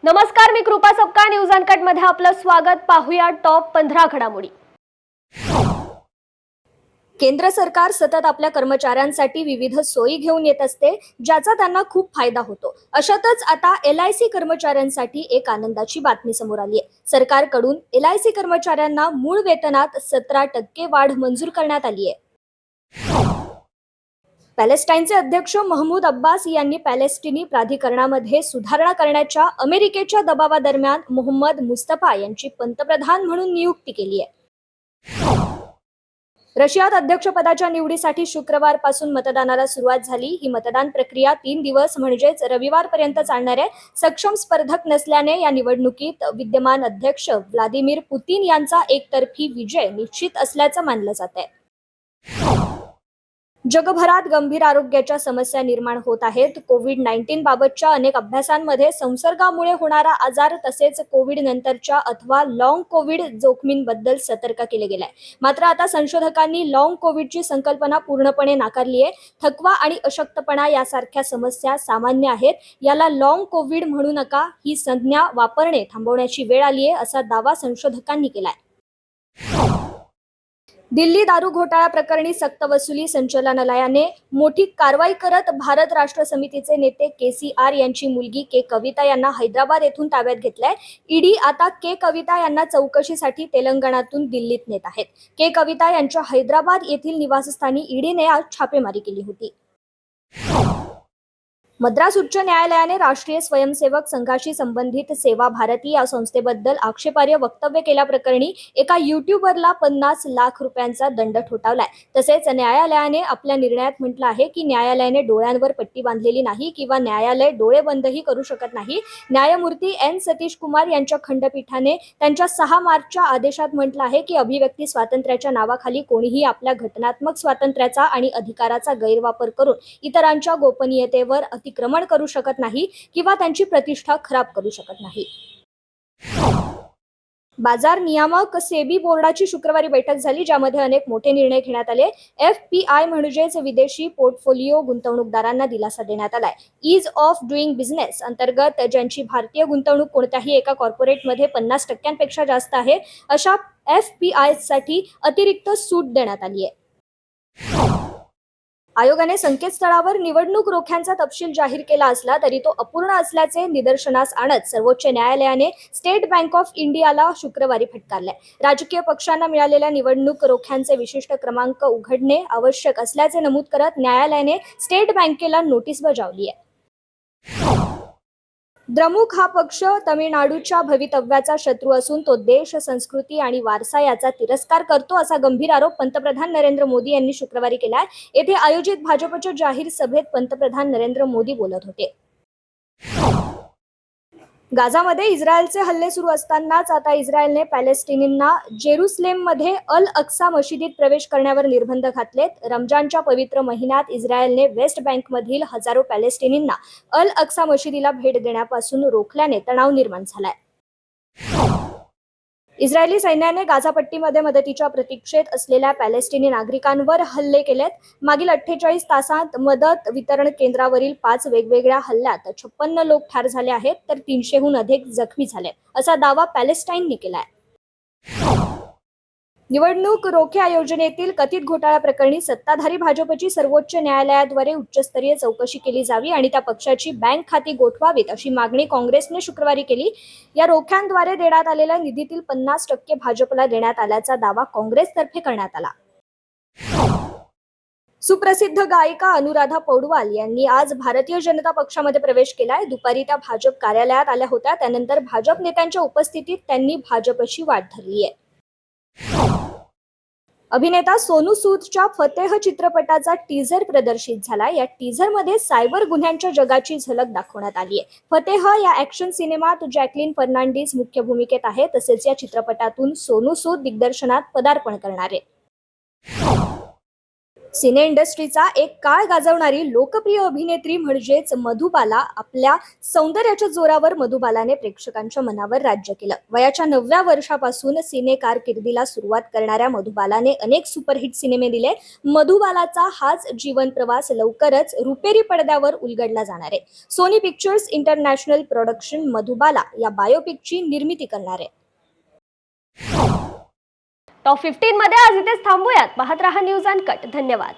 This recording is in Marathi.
नमस्कार, मी कृपा सपकाळ. न्यूज अनकट मध्ये आपलं स्वागत. पाहूया टॉप 15 घडामोडी. केंद्र सरकार सतत आपल्या कर्मचाऱ्यांसाठी विविध सोयी घेऊन येत असते, ज्याचा त्यांना खूप फायदा होतो. अशातच आता LIC कर्मचाऱ्यांसाठी एक आनंदाची बातमी समोर आली आहे. सरकारकडून LIC कर्मचाऱ्यांना मूळ वेतनात 17% वाढ मंजूर करण्यात आली आहे. पॅलेस्टाईनचे अध्यक्ष महमूद अब्बास यांनी पॅलेस्टिनी प्राधिकरणामध्ये सुधारणा करण्याच्या अमेरिकेच्या दबावादरम्यान मोहम्मद मुस्तफा यांची पंतप्रधान म्हणून नियुक्ती केली आहे. रशियात अध्यक्षपदाच्या निवडीसाठी शुक्रवारपासून मतदानाला सुरुवात झाली. ही मतदान प्रक्रिया 3 दिवस म्हणजेच रविवारपर्यंत चालणार आहे. सक्षम स्पर्धक नसल्याने या निवडणुकीत विद्यमान अध्यक्ष व्लादिमीर पुतीन यांचा एकतर्फी विजय निश्चित असल्याचं मानलं जात आहे. जगभरात गंभीर आरोग्याच्या समस्या निर्माण होत आहेत. कोविड-19 बाबतच्या अनेक अभ्यासांमध्ये संसर्गामुळे होणारा आजार तसेच कोविड नंतरच्या अथवा लॉंग कोविड जोखमींबद्दल सतर्क केले गेले आहे. मात्र आता संशोधकांनी लॉंग कोविडची संकल्पना पूर्णपणे नाकारली आहे. थकवा आणि अशक्तपणा यासारख्या समस्या सामान्य आहेत. याला लॉंग कोविड म्हणू नका, ही संज्ञा वापरणे थांबवण्याची वेळ आली आहे, असा दावा संशोधकांनी केलाय. दिल्ली दारू घोटाळा प्रकरणी सक्तवसुली संचालनालयाने मोठी कारवाई करत भारत राष्ट्र समितीचे नेते KCR यांची मुलगी के कविता यांना हैदराबाद येथून ताब्यात घेतलंय. ईडी आता के कविता यांना चौकशीसाठी तेलंगणातून दिल्लीत नेत आहेत. के कविता यांच्या हैदराबाद येथील निवासस्थानी ईडीने आज छापेमारी केली होती. मद्रास उच्च न्यायालयाने राष्ट्रीय स्वयंसेवक संघाशी संबंधित सेवा भारती या संस्थेबद्दल आक्षेपार्ह वक्तव्य केल्याप्रकरणी एका युट्यूबरला 50 लाख रुपयांचा दंड ठोठावलाय. तसेच न्यायालयाने आपल्या निर्णयात म्हटलं आहे की न्यायालयाने डोळ्यांवर पट्टी बांधलेली नाही किंवा न्यायालय डोळे बंदही करू शकत नाही. न्यायमूर्ती N सतीश कुमार यांच्या खंडपीठाने त्यांच्या 6 मार्चच्या आदेशात म्हटलं आहे की अभिव्यक्ती स्वातंत्र्याच्या नावाखाली कोणीही आपल्या घटनात्मक स्वातंत्र्याचा आणि अधिकाराचा गैरवापर करून इतरांच्या गोपनीयतेवर अतिक्रमण करू शकत नाही किंवा त्यांची प्रतिष्ठा खराब करू शकत नाही. बाजार नियामक सेबी बोर्डाची शुक्रवारी बैठक झाली, ज्यामध्ये अनेक मोठे निर्णय घेण्यात आले. FPI म्हणजेच विदेशी पोर्टफोलिओ गुंतवणूकदारांना दिलासा देण्यात आलाय. ईज ऑफ डुईंग बिझनेस अंतर्गत ज्यांची भारतीय गुंतवणूक कोणत्याही एका कॉर्पोरेटमध्ये 50% जास्त आहे, अशा FPI साठी अतिरिक्त सूट देण्यात आली आहे. आयोगाने संकेतस्थळावर निवडणूक रोख्यांचा तपशील जाहीर केला असला तरी तो अपूर्ण असल्याचे निदर्शनास आणत सर्वोच्च न्यायालयाने स्टेट बँक ऑफ इंडियाला शुक्रवारी फटकारले. राजकीय पक्षांना मिळालेल्या निवडणूक रोख्यांचे विशिष्ट क्रमांक उघडणे आवश्यक असल्याचे नमूद करत न्यायालयाने स्टेट बँकेला नोटीस बजावली आहे. द्रमुक हा पक्ष तमिळनाडूच्या भवितव्याचा शत्रू असून तो देश, संस्कृती आणि वारसा याचा तिरस्कार करतो, असा गंभीर आरोप पंतप्रधान नरेंद्र मोदी यांनी शुक्रवारी केलाय. येथे आयोजित भाजपच्या जाहीर सभेत पंतप्रधान नरेंद्र मोदी बोलत होते. गाझामध्ये इस्रायलचे हल्ले सुरू असतानाच आता इस्रायलने पॅलेस्टिनींना जेरुसलेममध्ये अल अक्सा मशिदीत प्रवेश करण्यावर निर्बंध घातलेत. रमजानच्या पवित्र महिन्यात इस्रायलने वेस्ट बँकमधील हजारो पॅलेस्टिनींना अल अक्सा मशिदीला भेट देण्यापासून रोखल्याने तणाव निर्माण झालाय. इस्रायली सैन्याने गाझापट्टीमध्ये मदतीच्या प्रतीक्षेत असलेल्या पॅलेस्टिनी नागरिकांवर हल्ले केलेत. मागील 48 तासांत मदत वितरण केंद्रावरील 5 वेगवेगळ्या हल्ल्यात 56 लोक ठार झाले आहेत, तर 300हून अधिक जखमी झाले, असा दावा पॅलेस्टाईनने केलाय. निवडणूक रोखे योजनेतील कथित घोटाळा प्रकरणी सत्ताधारी भाजपची सर्वोच्च न्यायालयाद्वारे उच्चस्तरीय चौकशी केली जावी आणि त्या पक्षाची बँक खाती गोठवावीत, अशी मागणी काँग्रेसने शुक्रवारी केली. या रोख्यांद्वारे देण्यात आलेल्या निधीतील 50% भाजपला देण्यात आल्याचा दावा काँग्रेसतर्फे करण्यात आला. सुप्रसिद्ध गायिका अनुराधा पौडवाल यांनी आज भारतीय जनता पक्षामध्ये प्रवेश केलाय. दुपारी त्या भाजप कार्यालयात आल्या होत्या. त्यानंतर भाजप नेत्यांच्या उपस्थितीत त्यांनी भाजपची वाट धरली आहे. अभिनेता सोनू सूदच्या फतेह चित्रपटाचा टीझर प्रदर्शित झाला. या टीझरमध्ये सायबर गुन्ह्यांच्या जगाची झलक दाखवण्यात आली आहे. फतेह या ॲक्शन सिनेमात जॅकलिन फर्नांडिस मुख्य भूमिकेत आहे. तसेच या चित्रपटातून सोनू सूद दिग्दर्शनात पदार्पण करणार आहे. सिने इंडस्ट्रीचा एक काळ गाजवणारी लोकप्रिय अभिनेत्री म्हणजेच मधुबाला. आपल्या सौंदर्याच्या जोरावर मधुबालाने प्रेक्षकांच्या मनावर राज्य केलं. वयाच्या 9व्या वर्षापासून सिने कारकिर्दीला सुरुवात करणाऱ्या मधुबालाने अनेक सुपरहिट सिनेमे दिले. मधुबालाचा हाच जीवन प्रवास लवकरच रुपेरी पडद्यावर उलगडला जाणार आहे. Sony Pictures International production Madhubala या बायोपिकची निर्मिती करणार आहे. टॉप 15 मध्ये आज इथेच थांबूयात. पाहत रहा न्यूज अनकट. धन्यवाद.